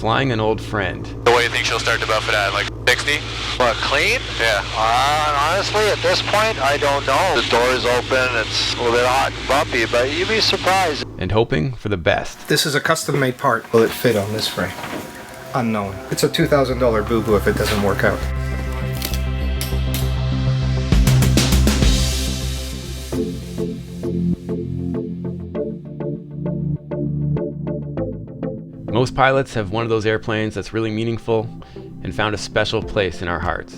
flying an old friend. What do you think she'll start to buff it at, like 60? What, clean? Yeah. Honestly, at this point, I don't know. The door is open, it's a little bit hot and bumpy, but you'd be surprised. And hoping for the best. This is a custom-made part. Will it fit on this frame? Unknown. It's a $2,000 boo-boo if it doesn't work out. Most pilots have one of those airplanes that's really meaningful and found a special place in our hearts.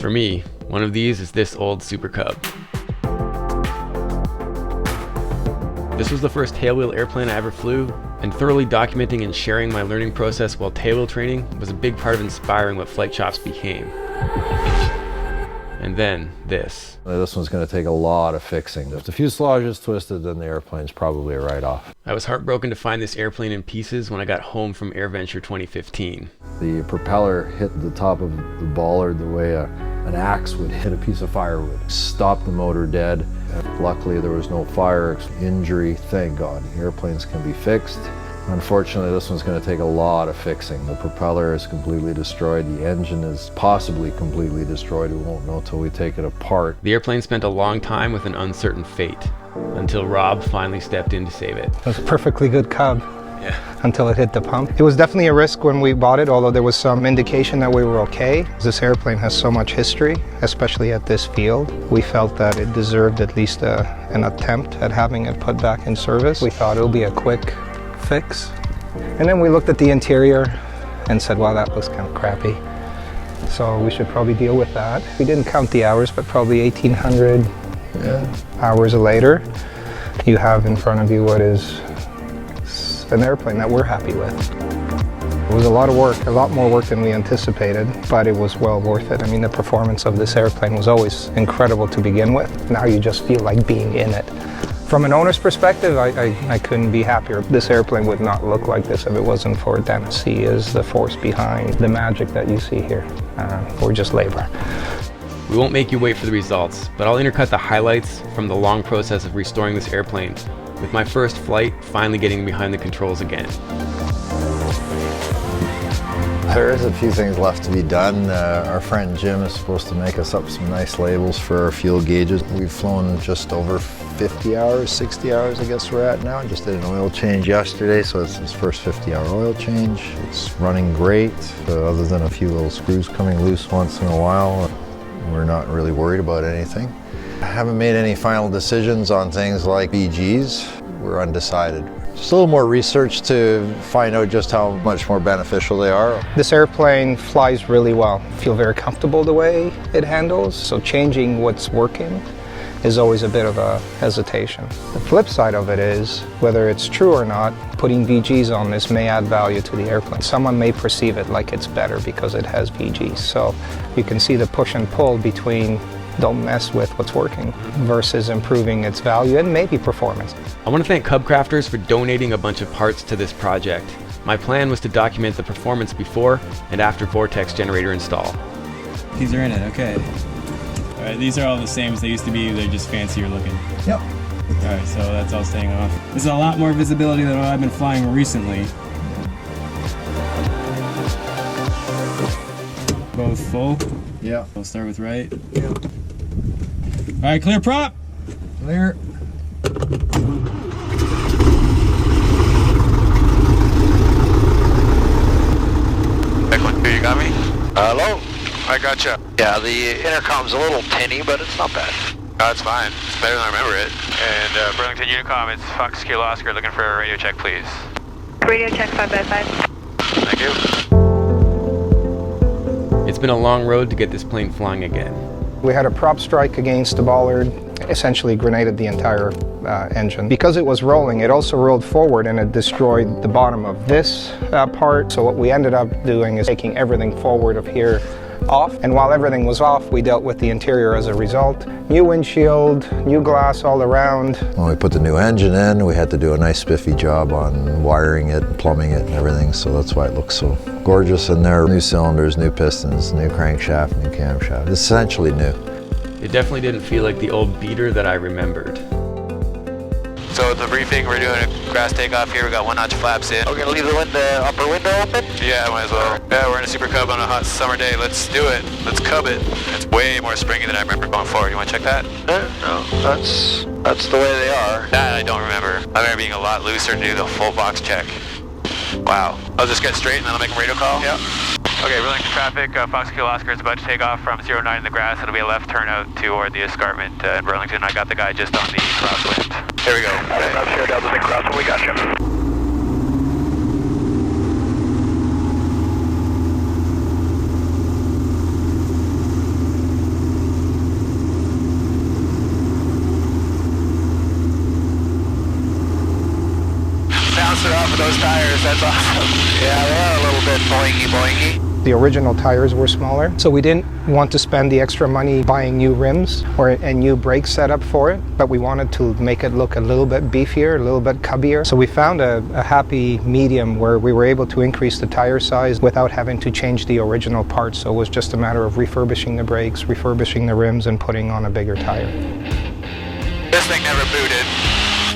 For me, one of these is this old Super Cub. This was the first tail wheel airplane I ever flew, and thoroughly documenting and sharing my learning process while tail wheel training was a big part of inspiring what flight shops became. And then this. This one's going to take a lot of fixing. If the fuselage is twisted, then the airplane's probably a write-off. I was heartbroken to find this airplane in pieces when I got home from AirVenture 2015. The propeller hit the top of the bollard the way an axe would hit a piece of firewood. Stopped the motor dead. Luckily, there was no fire injury, thank God. Airplanes can be fixed. Unfortunately, this one's going to take a lot of fixing. The propeller is completely destroyed. The engine is possibly completely destroyed. We won't know till we take it apart. The airplane spent a long time with an uncertain fate, until Rob finally stepped in to save it. It was a perfectly good Cub. Yeah. Until it hit the pump. It was definitely a risk when we bought it, although there was some indication that we were okay. This airplane has so much history, especially at this field. We felt that it deserved at least an attempt at having it put back in service. We thought it would be a quick fix. And then we looked at the interior and said, wow, that looks kind of crappy. So we should probably deal with that. We didn't count the hours, but probably 1,800 hours later, you have in front of you what is an airplane that we're happy with. It was a lot of work, a lot more work than we anticipated, but it was well worth it. I mean, the performance of this airplane was always incredible to begin with. Now you just feel like being in it. From an owner's perspective, I couldn't be happier. This airplane would not look like this if it wasn't for Dennis. He is the force behind the magic that you see here. We're just labor. We won't make you wait for the results, but I'll intercut the highlights from the long process of restoring this airplane, with my first flight finally getting behind the controls again. There is a few things left to be done. Our friend Jim is supposed to make us up some nice labels for our fuel gauges. We've flown just over 50 hours, 60 hours I guess we're at now. I just did an oil change yesterday, so it's his first 50-hour oil change. It's running great, other than a few little screws coming loose once in a while. We're not really worried about anything. I haven't made any final decisions on things like VGs. We're undecided. Just a little more research to find out just how much more beneficial they are. This airplane flies really well. I feel very comfortable the way it handles, so changing what's working is always a bit of a hesitation. The flip side of it is, whether it's true or not, putting VGs on this may add value to the airplane. Someone may perceive it like it's better because it has VGs. So you can see the push and pull between don't mess with what's working versus improving its value and maybe performance. I want to thank Cub Crafters for donating a bunch of parts to this project. My plan was to document the performance before and after Vortex generator install. These are in it, okay. All right, these are all the same as they used to be, they're just fancier looking. Yep. All right, so that's all staying off. This is a lot more visibility than what I've been flying recently. Both full? Yeah. We'll start with right. Yeah. All right, clear prop. Clear. You got me? Hello? I gotcha. Yeah, the intercom's a little tinny, but it's not bad. No, it's fine. It's better than I remember it. And Burlington Unicom, it's Fox Kilo Oscar looking for a radio check, please. Radio check 5x5. Thank you. It's been a long road to get this plane flying again. We had a prop strike against the bollard, essentially grenaded the entire engine. Because it was rolling, it also rolled forward and it destroyed the bottom of this part. So what we ended up doing is taking everything forward of here off. And while everything was off, we dealt with the interior as a result. New windshield, new glass all around. When we put the new engine in, we had to do a nice spiffy job on wiring it, plumbing it and everything, so that's why it looks so gorgeous in there. New cylinders, new pistons, new crankshaft, new camshaft. It's essentially new. It definitely didn't feel like the old beater that I remembered. So the briefing, we're doing a grass takeoff here. We got 1 notch flaps in. We're gonna leave the upper window open? Yeah, might as well. Yeah, we're in a Super Cub on a hot summer day. Let's do it. Let's cub it. It's way more springy than I remember going forward. You want to check that? No, that's the way they are. That I don't remember. I remember being a lot looser to do the full box check. Wow. I'll just get straight and then I'll make a radio call? Yeah. Okay, Burlington traffic, Fox Kilo Oscar is about to take off from 09 in the grass. It'll be a left turnout toward the escarpment in Burlington. I got the guy just on the crosswind. Here we go. Okay. I'm sure Delta's in crosswind, we got you. Bouncing off of those tires, that's awesome. Yeah, they are a little bit boingy. The original tires were smaller, so we didn't want to spend the extra money buying new rims or a new brake setup for it, but we wanted to make it look a little bit beefier, a little bit cubbier. So we found a happy medium where we were able to increase the tire size without having to change the original parts. So it was just a matter of refurbishing the brakes, refurbishing the rims, and putting on a bigger tire. This thing never booted.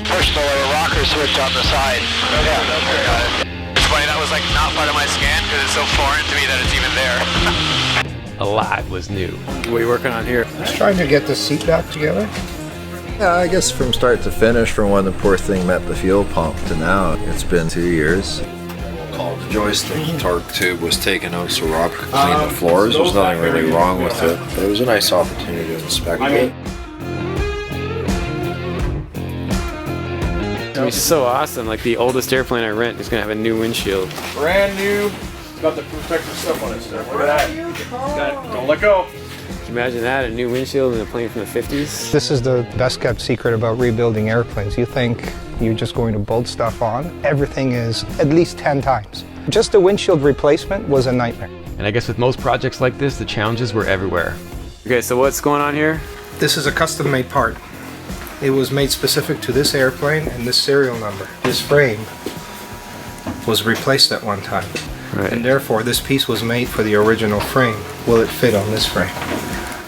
Push the little rocker switch on the side. Yeah, it's funny, that was like not part of my scan because it's so foreign to me that it's even there. A lot was new. What are you working on here? Just trying to get the seat back together. Yeah, I guess from start to finish, from when the poor thing met the fuel pump to now, it's been 2 years. The joystick torque tube was taken out so Rob could clean the floors. There's nothing really wrong with it, but it was a nice opportunity to inspect it. It's so awesome. Like the oldest airplane I rent is gonna have a new windshield. Brand new. Got the protective stuff on it, sir. Look at that. Got it. Don't let go. Can you imagine that? A new windshield in a plane from the 50s? This is the best kept secret about rebuilding airplanes. You think you're just going to bolt stuff on. Everything is at least 10 times. Just the windshield replacement was a nightmare. And I guess with most projects like this, the challenges were everywhere. Okay, so what's going on here? This is a custom made part. It was made specific to this airplane and this serial number. This frame was replaced at one time. Right. And therefore this piece was made for the original frame. Will it fit on this frame?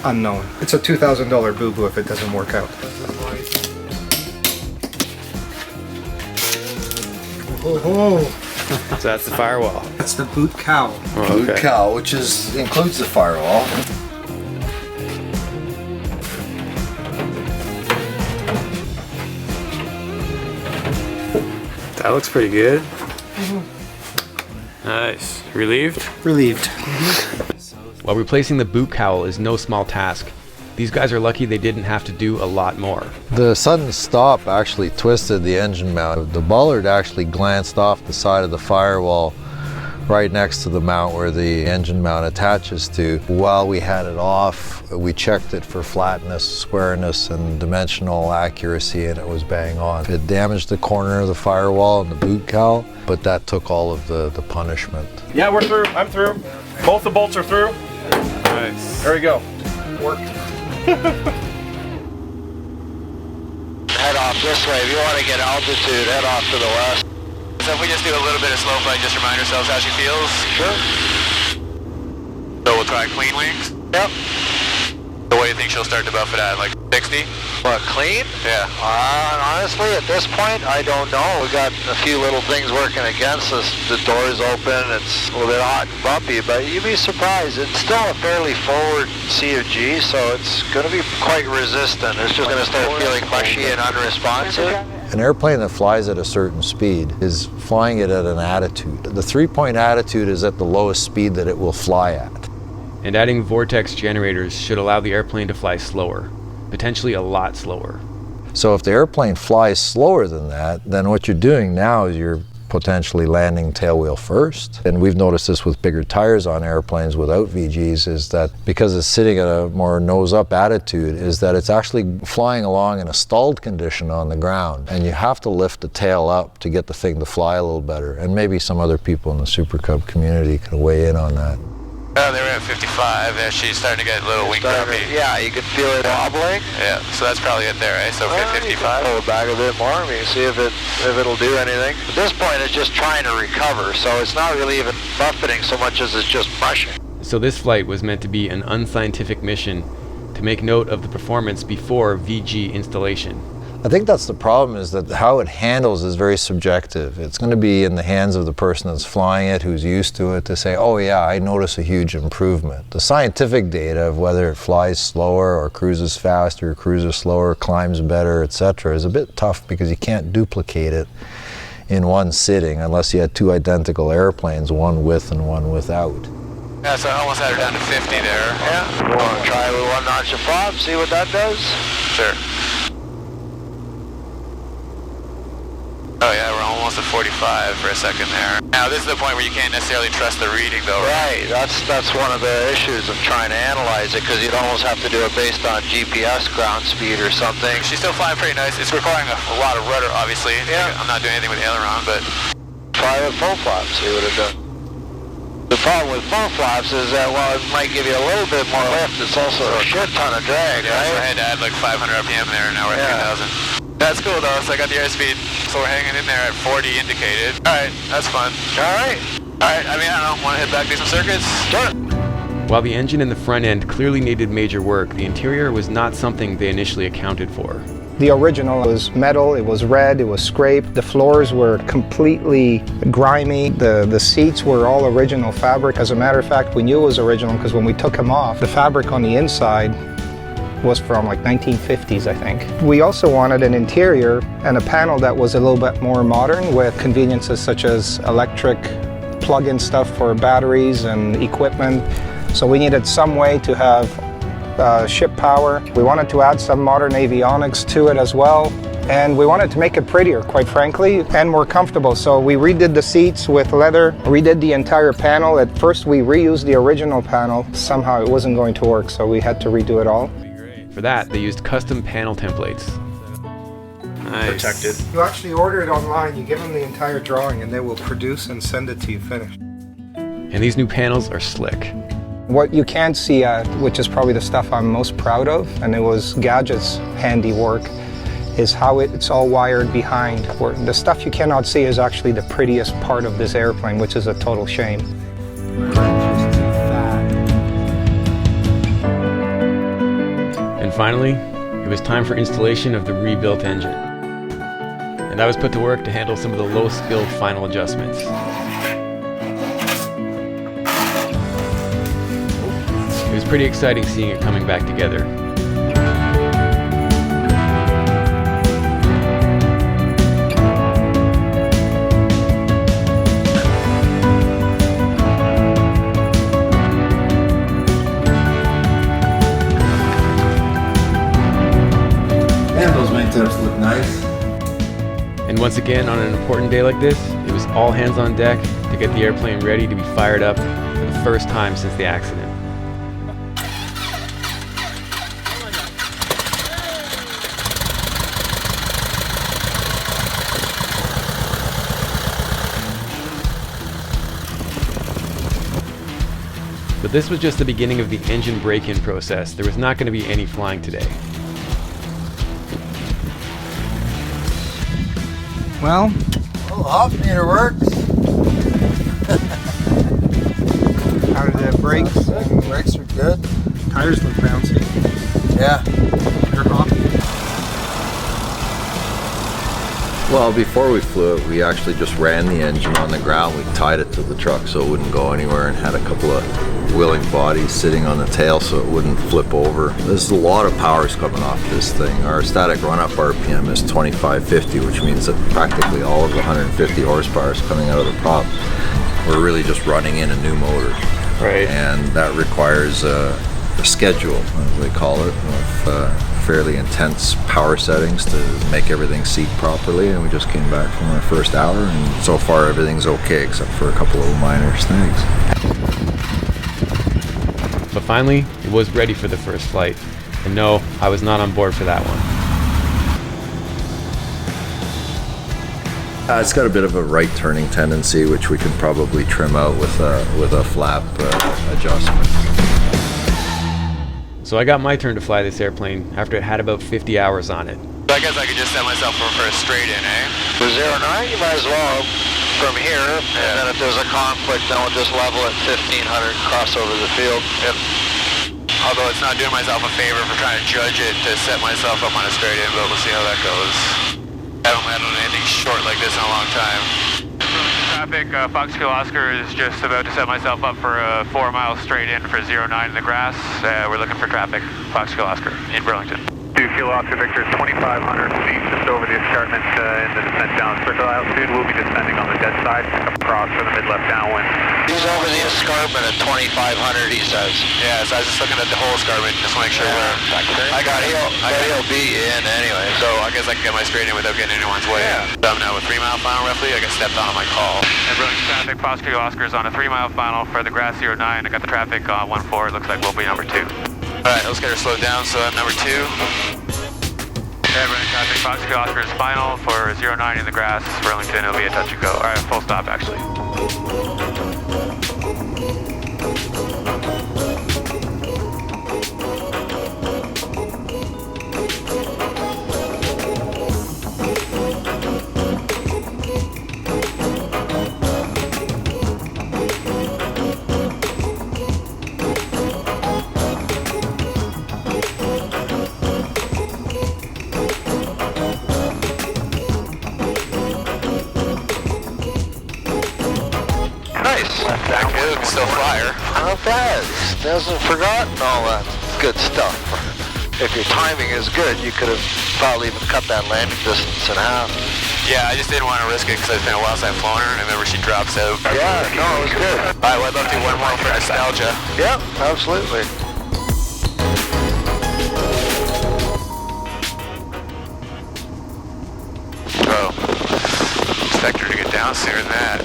Unknown. It's a $2,000 boo-boo if it doesn't work out. So that's the firewall. That's the boot cowl. Oh, okay. Cowl, which includes the firewall. That looks pretty good. Nice. Relieved? Relieved. While replacing the boot cowl is no small task, these guys are lucky they didn't have to do a lot more. The sudden stop actually twisted the engine mount. The bollard actually glanced off the side of the firewall right next to the mount where the engine mount attaches to. While we had it off, we checked it for flatness, squareness, and dimensional accuracy, and it was bang on. It damaged the corner of the firewall and the boot cowl, but that took all of the punishment. Yeah, we're through. I'm through. Both the bolts are through. Nice. There we go. Worked. Head off this way. If you want to get altitude, head off to the west. So if we just do a little bit of slow flight, just remind ourselves how she feels. Sure. So we'll try clean wings. Yep. So what do you think she'll start to buff it at, like 60? What, clean? Yeah. Honestly, at this point, I don't know. We got a few little things working against us. The door's open, it's a little bit hot and bumpy, but you'd be surprised. It's still a fairly forward C of G, so it's going to be quite resistant. It's just going to start feeling mushy and unresponsive. An airplane that flies at a certain speed is flying it at an attitude. The 3-point attitude is at the lowest speed that it will fly at. And adding vortex generators should allow the airplane to fly slower, potentially a lot slower. So if the airplane flies slower than that, then what you're doing now is you're potentially landing tail wheel first. And we've noticed this with bigger tires on airplanes without VGs, is that because it's sitting at a more nose-up attitude, is that it's actually flying along in a stalled condition on the ground. And you have to lift the tail up to get the thing to fly a little better. And maybe some other people in the Super Cub community can weigh in on that. Oh, they were at 55. She's starting to get a little wing grumpy. Yeah, you can feel it wobbling. Yeah, so that's probably it there, right? So if we're at 55. Pull it back a bit more. We can see if it'll do anything. At this point, it's just trying to recover, so it's not really even buffeting so much as it's just mushing. So this flight was meant to be an unscientific mission to make note of the performance before VG installation. I think that's the problem, is that how it handles is very subjective. It's going to be in the hands of the person that's flying it, who's used to it, to say, oh yeah, I notice a huge improvement. The scientific data of whether it flies slower or cruises faster, cruises slower, climbs better, etc. is a bit tough because you can't duplicate it in one sitting unless you had two identical airplanes, one with and one without. Yeah, so I almost had her down to 50 there. Yeah, you want to try with one notch of flop, see what that does? Sure. Oh yeah, we're almost at 45 for a second there. Now this is the point where you can't necessarily trust the reading though, right? Right, that's one of the issues of trying to analyze it, because you'd almost have to do it based on GPS ground speed or something. She's still flying pretty nice. It's requiring a lot of rudder, obviously. Yeah. I'm not doing anything with aileron, but... Try with full flaps, see what it does. The problem with full flaps is that while it might give you a little bit more lift, it's also a shit ton of drag, yeah, right? so I had to add like 500 RPM there, and now we're at 3,000. That's cool though, so I got the airspeed, so we're hanging in there at 40 indicated. Alright, that's fun. Alright. Alright, I mean, I don't know, want to hit back, do some circuits? Sure. While the engine in the front end clearly needed major work, the interior was not something they initially accounted for. The original was metal, it was red, it was scraped, the floors were completely grimy, the seats were all original fabric. As a matter of fact, we knew it was original because when we took them off, the fabric on the inside was from like 1950s, I think. We also wanted an interior and a panel that was a little bit more modern, with conveniences such as electric plug-in stuff for batteries and equipment. So we needed some way to have ship power. We wanted to add some modern avionics to it as well. And we wanted to make it prettier, quite frankly, and more comfortable. So we redid the seats with leather, redid the entire panel. At first we reused the original panel. Somehow it wasn't going to work, so we had to redo it all. For that, they used custom panel templates. Nice. Protected. You actually order it online, you give them the entire drawing, and they will produce and send it to you finished. And these new panels are slick. What you can't see, which is probably the stuff I'm most proud of, and it was Gadget's handiwork, is how it's all wired behind. Where the stuff you cannot see is actually the prettiest part of this airplane, which is a total shame. And finally, it was time for installation of the rebuilt engine. And I was put to work to handle some of the low-skilled final adjustments. It was pretty exciting seeing it coming back together. And those main tips look nice. And once again, on an important day like this, it was all hands on deck to get the airplane ready to be fired up for the first time since the accident. But this was just the beginning of the engine break-in process. There was not going to be any flying today. Well, Oh, hop meter works. how did the brakes? Brakes are good. Tires look bouncy. Yeah. They're hopping. Well, before we flew it, we actually just ran the engine on the ground. We tied it to the truck so it wouldn't go anywhere, and had a couple of wheeling bodies sitting on the tail so it wouldn't flip over. There's a lot of powers coming off this thing. Our static run-up RPM is 2550, which means that practically all of the 150 horsepower is coming out of the prop. We're really just running in a new motor. Right. And that requires a schedule, as they call it, of fairly intense power settings to make everything seat properly. And we just came back from our first hour, and so far everything's okay except for a couple of minor snags. But finally, it was ready for the first flight. And no, I was not on board for that one. It's got a bit of a right turning tendency, which we can probably trim out with a flap adjustment. So I got my turn to fly this airplane after it had about 50 hours on it. So I guess I could just set myself for a straight in, eh? For 09, you might as well from here, and then if there's a conflict, then we'll just level at 1500 and cross over the field. Yep. Although it's not doing myself a favor for trying to judge it to set myself up on a straight in, but we'll see how that goes. I haven't landed on anything short like this in a long time. Traffic, Fox Kilo Oscar is just about to set myself up for a 4 mile straight in for 09 in the grass. We're looking for traffic, Fox Kilo Oscar in Burlington. 2 Kilo Oscar Victor, 2,500 feet just over the escarpment in the descent down circle altitude. We'll be descending on the dead side, across for the mid-left downwind. He's over the escarpment at 2,500, he says. Yeah, so I was just looking at the whole escarpment, just to make sure He'll be in anyway. So I guess I can get my straight in without getting anyone's way. Yeah. So I'm now with 3 mile final roughly. I got stepped on my call. And Burlington traffic, Fox Kilo Oscar is on a 3 mile final for the grass 09. I got the traffic on 14. It looks like we'll be number 2. Alright, let's get her slowed down. So I'm number 2. And running traffic, Fox Kilo Oscar is final for 09 in the grass. Burlington, it'll be a touch and go. Alright, full stop actually. Still fire. Not bad. Hasn't forgotten all that good stuff. If your timing is good, you could have probably even cut that landing distance in half. Yeah, I just didn't want to risk it because it's been a while since I've flown her, and I remember she drops out. Yeah, no, it was good. Alright, well, I'd love to do one more for nostalgia. Yeah, absolutely. Bro, expect her to get down sooner than that.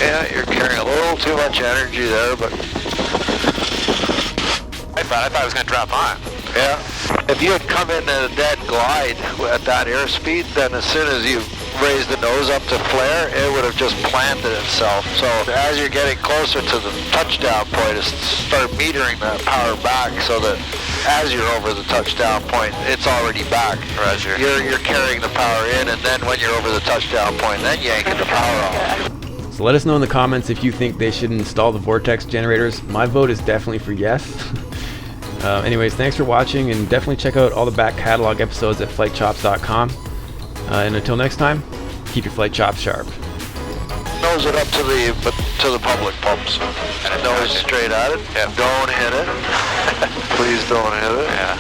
Yeah, you're carrying a little too much energy there, but I thought I was going to drop on. yeah. If you had come in at a dead glide at that airspeed, then as soon as you raised the nose up to flare, it would have just planted itself. So as you're getting closer to the touchdown point, it's start metering that power back so that as you're over the touchdown point, it's already back. Roger. You're carrying the power in, and then when you're over the touchdown point, then yanking the power off. So let us know in the comments if you think they should install the vortex generators. My vote is definitely for yes. Anyways, thanks for watching, and definitely check out all the back catalog episodes at flightchops.com. And until next time, keep your flight chops sharp. Nose it up to the public pumps. And nose straight at it. Yeah. Don't hit it. Please don't hit it. Yeah.